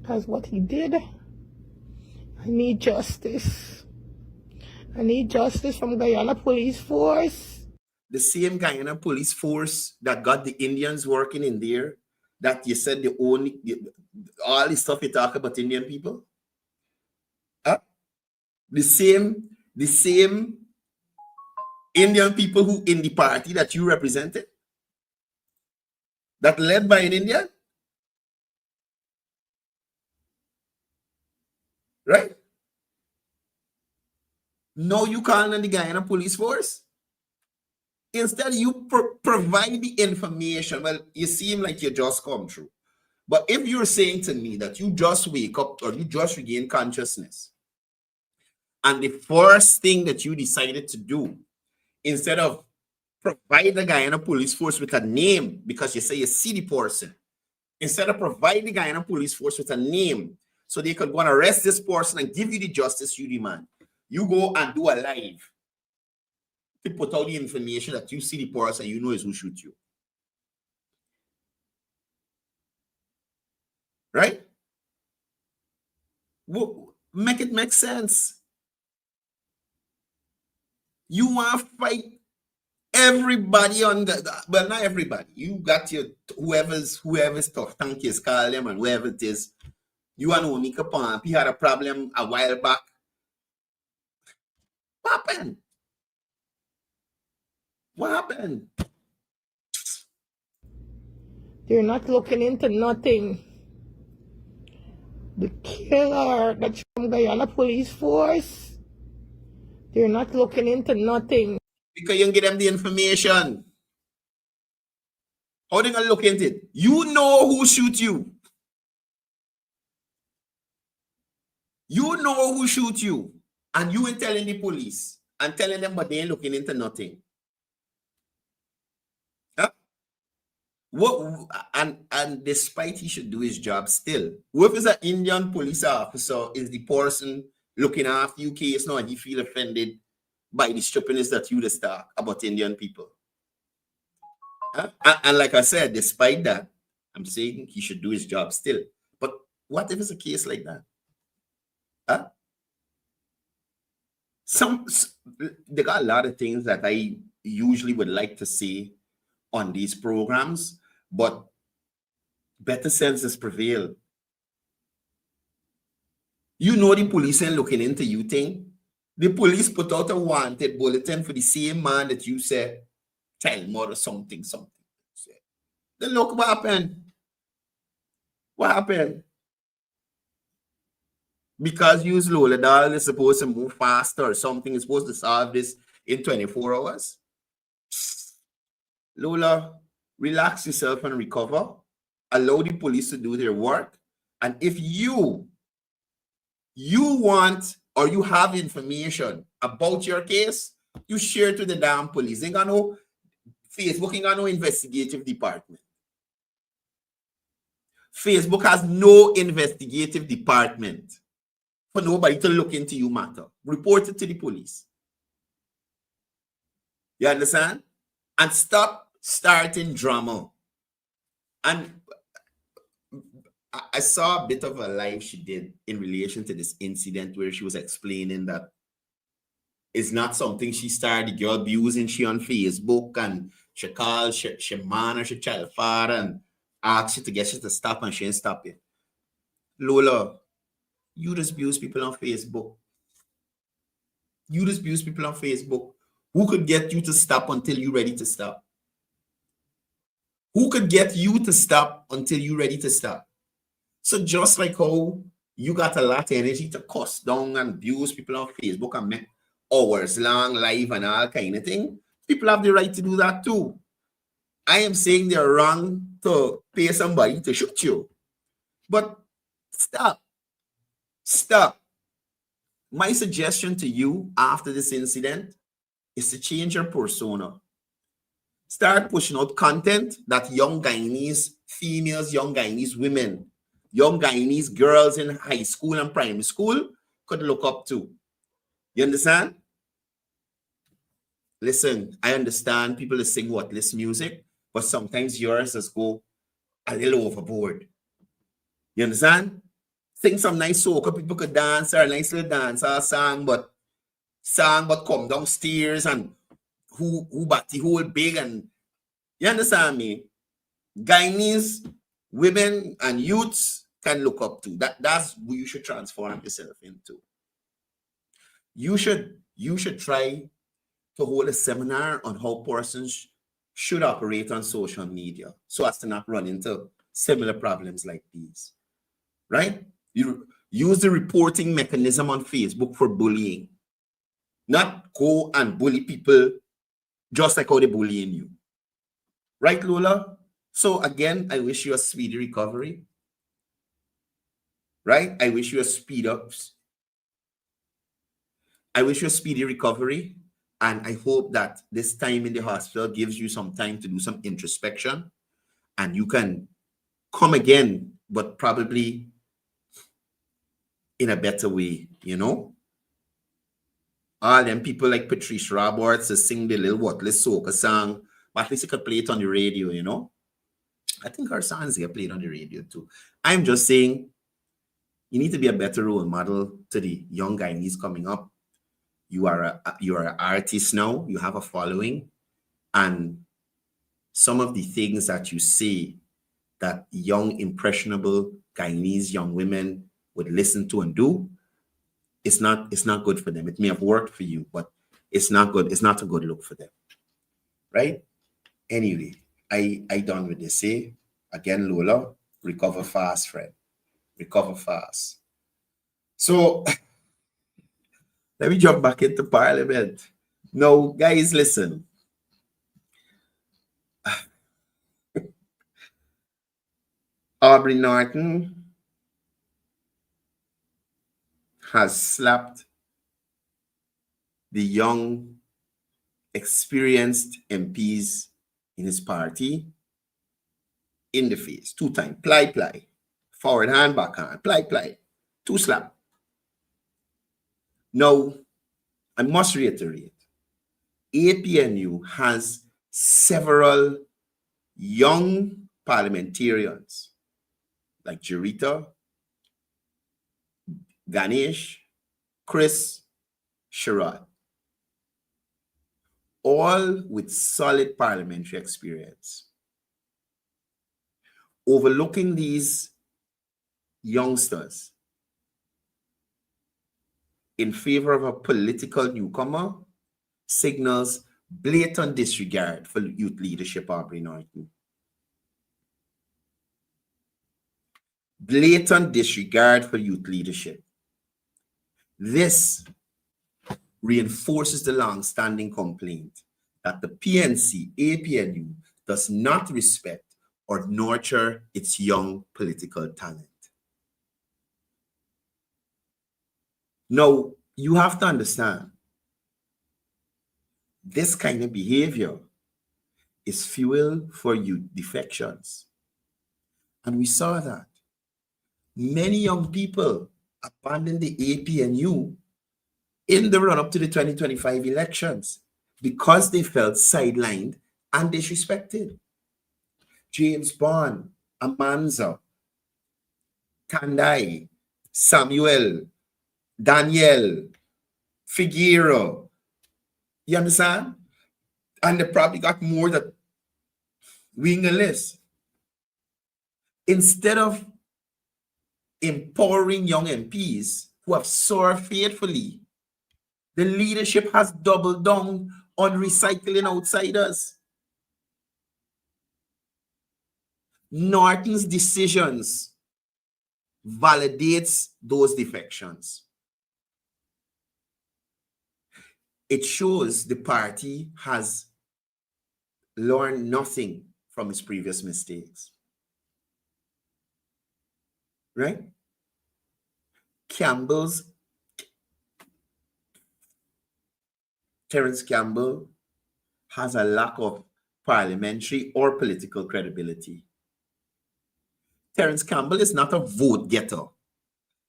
Because what he did, I need justice. I need justice from Guyana Police Force. The same Guyana Police Force that got the Indians working in there, that you said the only, all the stuff you talk about Indian people? The same Indian people who in the party that you represented, that led by an Indian, right? No, you calling on the Guyana Police Force? Instead, you provide the information. Well, you seem like you just come through. But if you're saying to me that you just wake up or you just regain consciousness, and the first thing that you decided to do, instead of provide the Guyana Police Force with a name, because you say you see the person, instead of provide the Guyana Police Force with a name so they could go and arrest this person and give you the justice you demand, you go and do a live to put out the information that you see the person and you know is who shoot you. Right? Well, make it make sense. You want to fight everybody on well, not everybody. You got your whoever's tough, thank you, call them, and whoever it is. You and Onika Pump, he had a problem a while back. What happened? What happened? They're not looking into nothing. The killer that's from Guyana Police Force, they're not looking into nothing. Because you can get them the information. How they gonna look into it? You know who shoot you. You know who shoot you, and you ain't telling the police and telling them, but they ain't looking into nothing. Huh? What? And despite he should do his job still, what if it's an Indian police officer is the person looking after you case now and he feel offended by the stupidness that you just talk about Indian people? Huh? And like I said, despite that, I'm saying he should do his job still. But what if it's a case like that? Huh? They got a lot of things that I usually would like to say on these programs, but better senses prevail. You know the police ain't looking into you thing. The police put out a wanted bulletin for the same man that you said, tell him or something. Then look what happened. What happened? Because you Lola Dahl is supposed to move faster or something is supposed to solve this in 24 hours. Lola, relax yourself and recover. Allow the police to do their work. And if you want or you have information about your case, you share it to the damn police. They got no Facebook, ain't got no investigative department. Facebook has no investigative department for nobody to look into you matter. Report it to the police. You understand? And stop starting drama. And I saw a bit of a live she did in relation to this incident where she was explaining that it's not something she started the girl abusing she on Facebook and she called she man or she child father and asked you to get you to stop and she ain't stop it. Lola, you just abuse people on Facebook. You just abuse people on Facebook. Who could get you to stop until you're ready to stop? Who could get you to stop until you're ready to stop? So just like how you got a lot of energy to cuss down and abuse people on Facebook and make hours long live and all kind of thing, people have the right to do that too. I am saying they're wrong to pay somebody to shoot you. But stop. Stop. My suggestion to you after this incident is to change your persona. Start pushing out content that young Guyanese females, young Guyanese women, young Guyanese girls in high school and primary school could look up to. You understand? Listen, I understand people sing worthless music, but sometimes yours just go a little overboard. You understand? Sing some nice soca, people could dance or a nice little dance or song, but come downstairs and who batty whole big and you understand me? Guyanese women and youths can look up to. That's who you should transform yourself into. You should try to hold a seminar on how persons should operate on social media so as to not run into similar problems like these. Right? You use the reporting mechanism on Facebook for bullying. Not go and bully people just like how they're bullying you. Right, Lola? So again, I wish you a speedy recovery. Right? I wish you a speedy recovery. And I hope that this time in the hospital gives you some time to do some introspection and you can come again, but probably in a better way, you know? All them people like Patrice Roberts to sing the little worthless soca song, but at least you could play it on the radio, you know? I think our songs get played on the radio too. I'm just saying, you need to be a better role model to the young Guyanese coming up. You are an artist now. You have a following, and some of the things that you say that young, impressionable Guyanese young women would listen to and do, it's not good for them. It may have worked for you, but it's not good. It's not a good look for them, right? Anyway, I done with this. Again, Lola, recover fast, friend. Recover fast. So let me jump back into Parliament. No, guys, listen. Aubrey Norton has slapped the young, experienced MPs in his party in the face 2 times. Ply. Forward hand, back hand. Ply. 2 slap. Now, I must reiterate, APNU has several young parliamentarians like Jarita, Ganesh, Chris, Sherrod, all with solid parliamentary experience. Overlooking these youngsters in favor of a political newcomer signals blatant disregard for youth leadership, Aubrey Norton. Blatant disregard for youth leadership. This reinforces the long-standing complaint that the PNC, APNU, does not respect or nurture its young political talent. Now, you have to understand, this kind of behavior is fuel for youth defections. And we saw that. Many young people abandoned the APNU in the run-up to the 2025 elections because they felt sidelined and disrespected. James Bond, Amanza, Tandai, Samuel, Daniel, Figueroa. You understand? And they probably got more that wing a list. Instead of empowering young MPs who have served faithfully, the leadership has doubled down on recycling outsiders. Norton's decisions validates those defections. It shows the party has learned nothing from its previous mistakes. Right? Terence Campbell has a lack of parliamentary or political credibility. Terence Campbell is not a vote getter,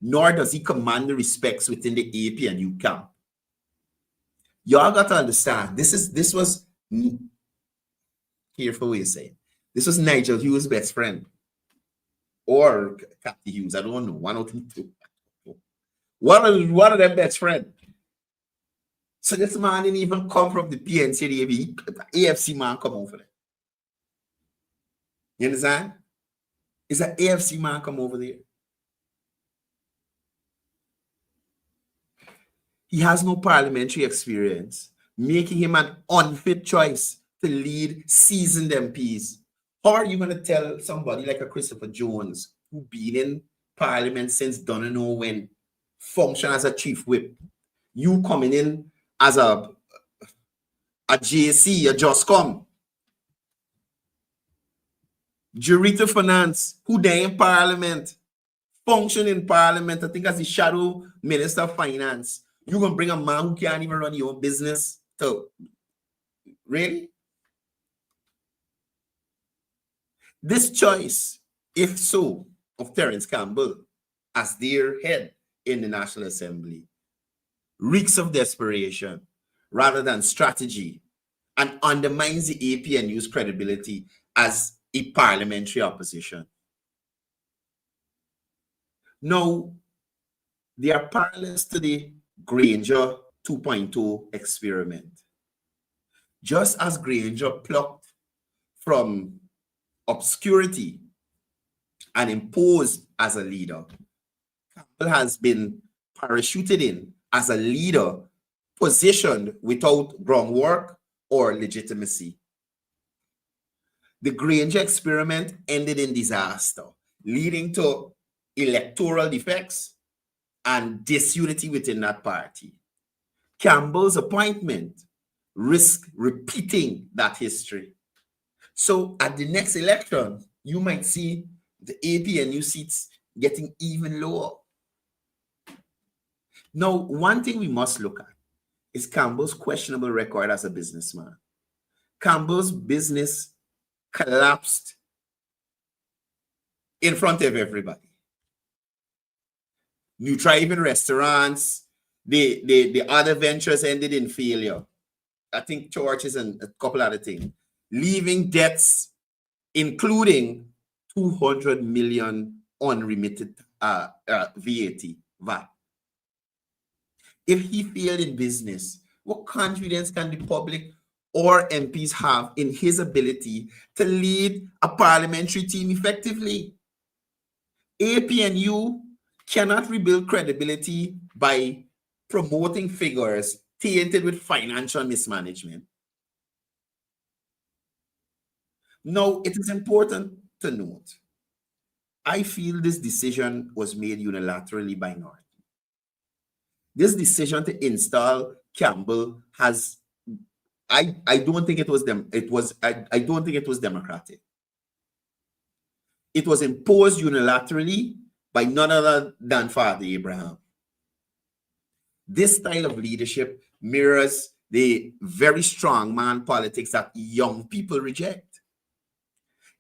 nor does he command the respects within the APNU camp. Y'all got to understand, this was, careful what you say, this was Nigel Hughes' best friend. Or Kathy Hughes, I don't know, one of them two. One of them best friend. So this man didn't even come from the PNC, the AFC man come over there. You understand? It's an AFC man come over there. He has no parliamentary experience, making him an unfit choice to lead seasoned MPs. How are you going to tell somebody like a Christopher Jones, who been in parliament since don't know when, function as a chief whip, you coming in as a JC, a just come? Jurita Finance, who they in parliament, function in parliament, I think as the shadow minister of finance. You're going to bring a man who can't even run your own business to, really? This choice, if so, of Terence Campbell as their head in the National Assembly reeks of desperation rather than strategy and undermines the APNU's credibility as a parliamentary opposition. Now, they are parallels to the Granger 2.0 experiment. Just as Granger plucked from obscurity and imposed as a leader, Campbell has been parachuted in as a leader positioned without groundwork or legitimacy. The Granger experiment ended in disaster, leading to electoral defects and disunity within that party. Campbell's appointment risks repeating that history. So at the next election, you might see the APNU seats getting even lower. Now, one thing we must look at is Campbell's questionable record as a businessman. Campbell's business collapsed in front of everybody. New Thriving restaurants, the other ventures ended in failure. I think churches and a couple other things. Leaving debts, including 200 million unremitted VAT. If he failed in business, what confidence can the public or MPs have in his ability to lead a parliamentary team effectively? APNU cannot rebuild credibility by promoting figures tainted with financial mismanagement. Now, it is important to note, I feel this decision was made unilaterally by Norton. This decision to install Campbell has, I don't think it was them. I don't think it was democratic. It was imposed unilaterally by none other than Father Abraham. This style of leadership mirrors the very strong man politics that young people reject.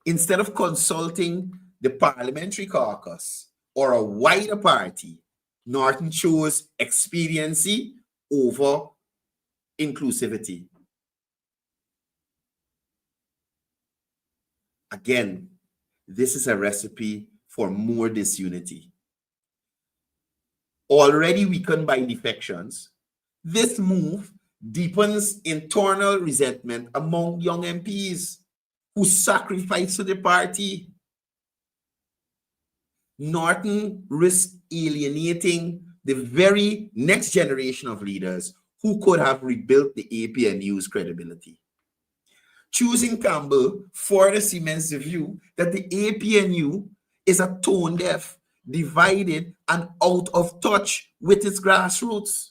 Instead of consulting the parliamentary caucus or a wider party, Norton chose expediency over inclusivity. Again, this is a recipe for more disunity. Already weakened by defections, this move deepens internal resentment among young MPs who sacrificed to the party. Norton risked alienating the very next generation of leaders who could have rebuilt the APNU's credibility. Choosing Campbell further cements the view that the APNU is a tone deaf, divided, and out of touch with its grassroots.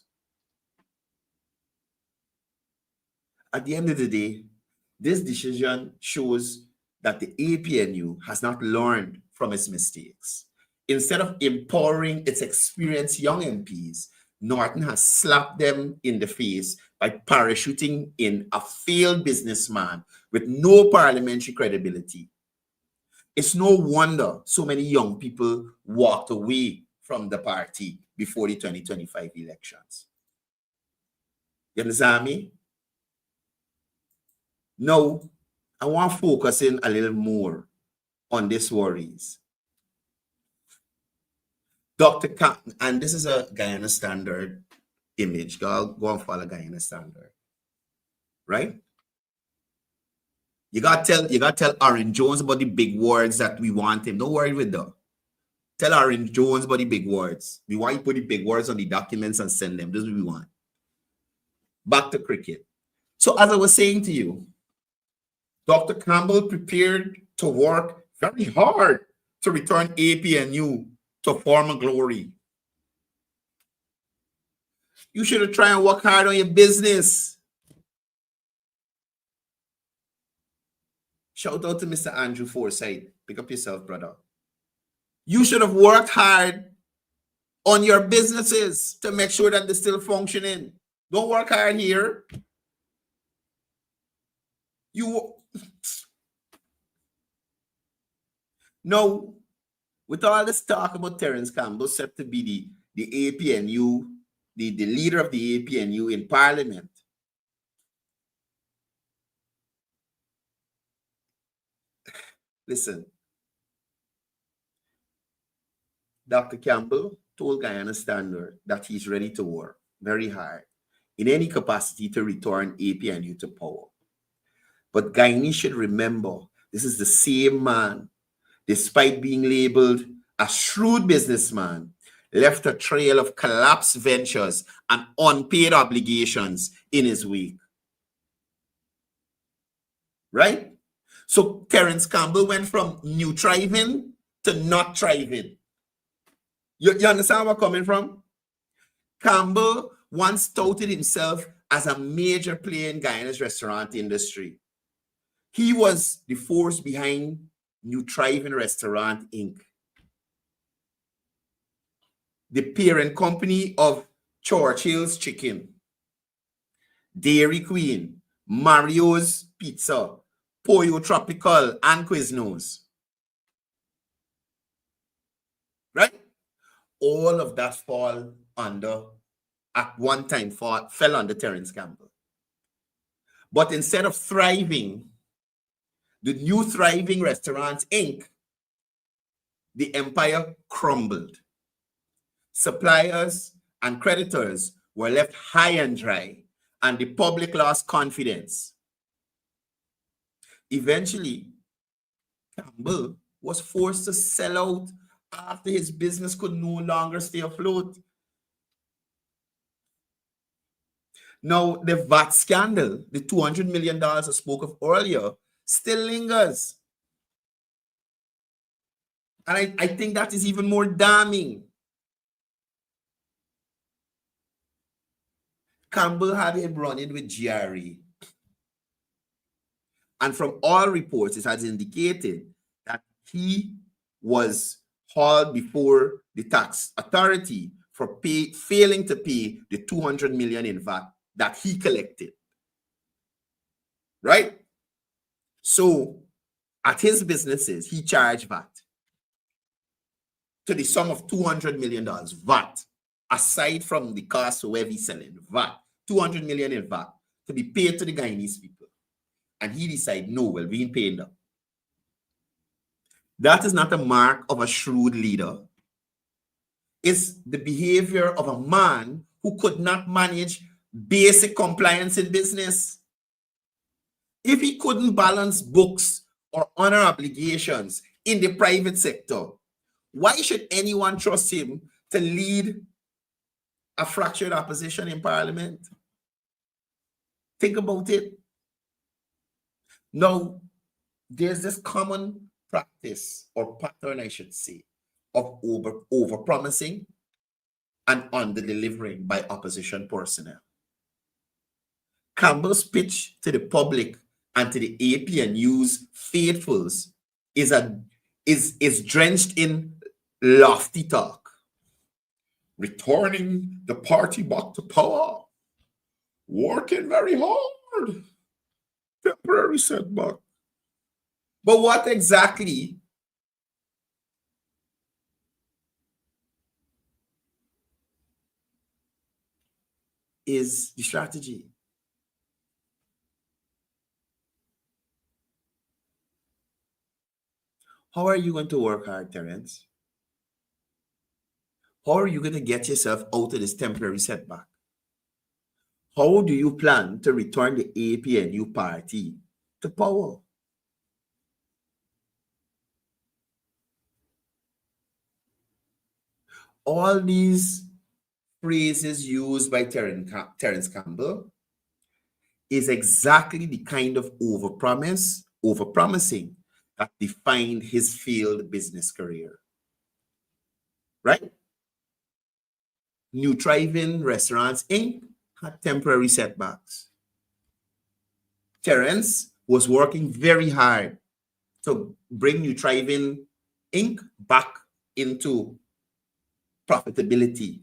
At the end of the day, this decision shows that the APNU has not learned from its mistakes. Instead of empowering its experienced young MPs, Norton has slapped them in the face by parachuting in a failed businessman with no parliamentary credibility. It's no wonder so many young people walked away from the party before the 2025 elections. You understand me? Now, I want to focus in a little more on these worries. Dr. Cotton, and this is a Guyana Standard image. Go and follow Guyana Standard. Right? You gotta tell Aaron Jones about the big words that we want him. Don't worry with that. Tell Aaron Jones about the big words. We want you to put the big words on the documents and send them. This is what we want. Back to cricket. So as I was saying to you, Dr. Campbell prepared to work very hard to return APNU to former glory. You should have tried and work hard on your business. Shout out to Mr. Andrew Forsyth. Pick up yourself, brother. You should have worked hard on your businesses to make sure that they're still functioning. Don't work hard here. No, with all this talk about Terence Campbell set to be the APNU, the leader of the APNU in Parliament, listen, Dr. Campbell told Guyana Standard that he's ready to work very hard in any capacity to return APNU to power. But Guyanese should remember, this is the same man, despite being labeled a shrewd businessman, left a trail of collapsed ventures and unpaid obligations in his wake. Right? So Terence Campbell went from new thriving to not thriving. You understand where I'm coming from? Campbell once touted himself as a major player in Guyana's restaurant industry. He was the force behind New Thriving Restaurant, Inc., the parent company of Churchill's Chicken, Dairy Queen, Mario's Pizza, Pollo Tropical, and Quiznos. Right? All of that fall under, at one time, fell under Terence Campbell. But instead of thriving, the new Thriving Restaurants, Inc., the empire crumbled. Suppliers and creditors were left high and dry, and the public lost confidence. Eventually, Campbell was forced to sell out after his business could no longer stay afloat. Now, the VAT scandal, the $200 million I spoke of earlier, still lingers. And I think that is even more damning. Campbell had him running with GRE. And from all reports, it has indicated that he was hauled before the tax authority for failing to pay the $200 million in VAT that he collected. Right? So, at his businesses, he charged VAT to the sum of $200 million, VAT, aside from the cost of where he's selling, VAT, $200 million in VAT, to be paid to the Guyanese people. And he decided, no, well, we ain't paying them. That is not a mark of a shrewd leader. It's the behavior of a man who could not manage basic compliance in business. If he couldn't balance books or honor obligations in the private sector, why should anyone trust him to lead a fractured opposition in Parliament? Think about it. Now, there's this common practice or pattern, I should say, of over-promising and under-delivering by opposition personnel. Campbell's pitch to the public and to the APNU's faithfuls is drenched in lofty talk. Returning the party back to power. Working very hard. Temporary setback. But what exactly is the strategy? How are you going to work hard, Terence? How are you going to get yourself out of this temporary setback? How do you plan to return the APNU party to power? All these phrases used by Terence Campbell is exactly the kind of overpromising that defined his failed business career. Right? New Thriving Restaurants, Inc. had temporary setbacks. Terence was working very hard to bring New Thriving, Inc. back into profitability.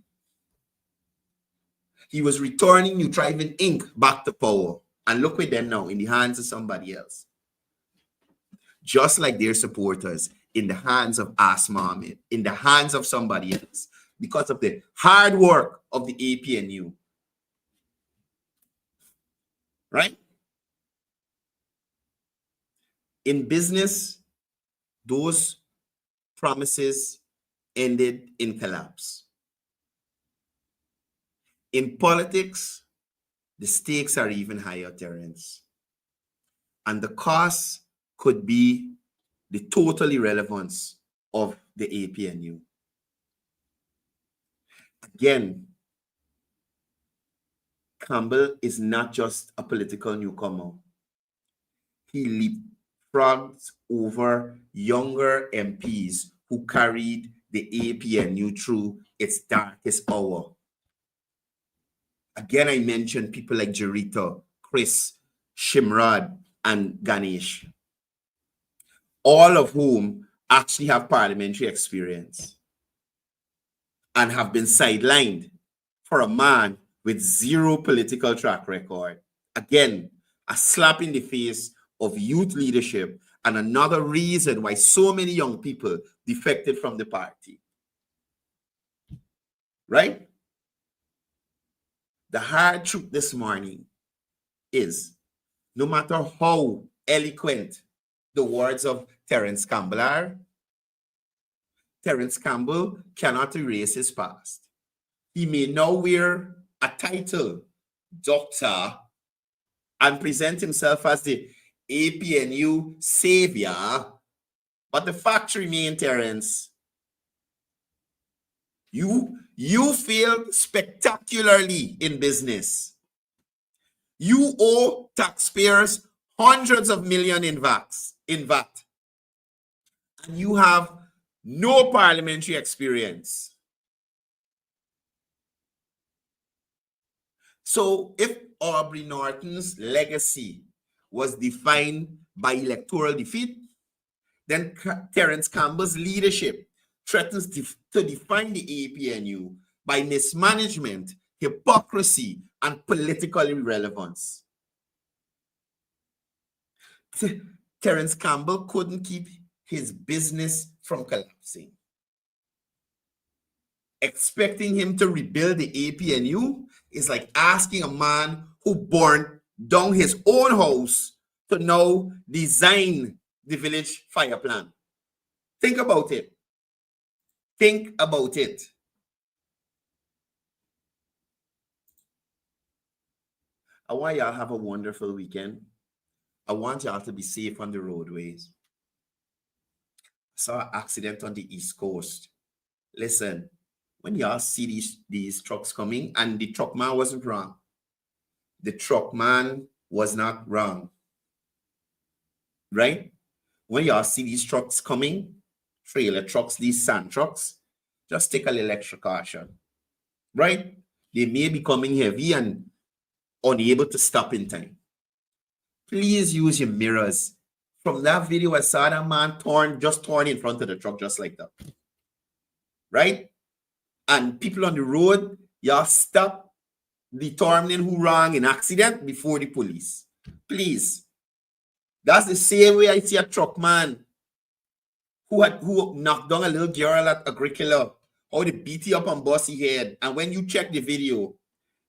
He was returning New Thriving, Inc. back to power. And look with them now, in the hands of somebody else. Just like their supporters, in the hands of Asma Ahmed, in the hands of somebody else, because of the hard work of the APNU. Right? In business, those promises ended in collapse. In politics, the stakes are even higher, Terence. And the cost could be the total irrelevance of the APNU. Again, Campbell is not just a political newcomer. He leapfrogged over younger MPs who carried the APNU through its darkest hour. Again, I mentioned people like Jarita, Chris, Shimrad, and Ganesh, all of whom actually have parliamentary experience and have been sidelined for a man with zero political track record. Again, a slap in the face of youth leadership and another reason why so many young people defected from the party. Right? The hard truth this morning is, no matter how eloquent the words of Terence Campbell are, Terence Campbell cannot erase his past. He may now wear a title, doctor, and present himself as the APNU savior, but the fact remains, Terence, you failed spectacularly in business. You owe taxpayers hundreds of millions in VAT, and you have no parliamentary experience. So if Aubrey Norton's legacy was defined by electoral defeat, then Terence Campbell's leadership threatens to define the APNU by mismanagement, hypocrisy, and political irrelevance. Terence Campbell couldn't keep his business from collapsing. Expecting him to rebuild the APNU is like asking a man who burned down his own house to now design the village fire plan. Think about it. Think about it. I want y'all to have a wonderful weekend. I want y'all to be safe on the roadways. I saw an accident on the East Coast. Listen, when y'all see these trucks coming, and the truck man wasn't wrong. The truck man was not wrong. Right? When y'all see these trucks coming, trailer trucks, these sand trucks, just take a little extra caution. Right? They may be coming heavy and unable to stop in time. Please use your mirrors. From that video, I saw that man just torn in front of the truck just like that. Right? And people on the road, y'all stop determining who wrong in accident before the police. Please. That's the same way I see a truck man who knocked down a little girl at Agricola, how they beat you up on bossy head. And when you check the video,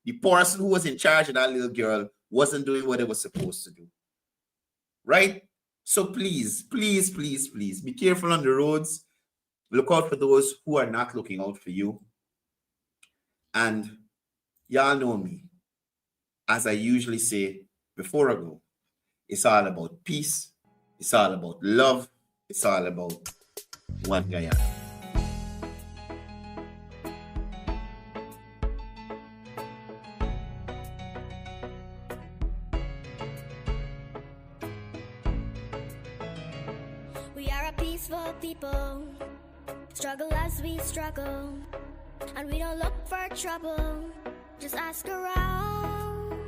the person who was in charge of that little girl wasn't doing what they were supposed to do. Right? So please, please, please, please be careful on the roads. Look out for those who are not looking out for you. And y'all know me. As I usually say before I go, it's all about peace. It's all about love. It's all about one Guyana. We are a peaceful people, struggle as we struggle, and we don't look for trouble, just ask around.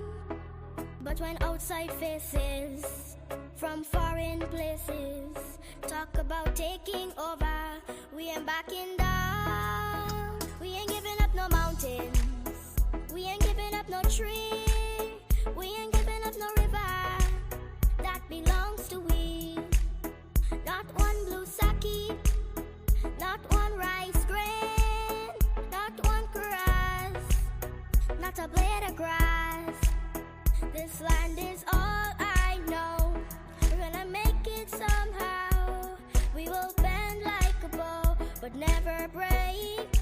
But when outside faces from foreign places talk about taking over, we ain't backing down. We ain't giving up no mountains, we ain't giving up no tree, we ain't giving up no river that belongs to we. Not one blue sake, not one rice grain, not one grass, not a blade of grass. This land is all I know. We're gonna make it somehow. We will bend like a bow, but never break.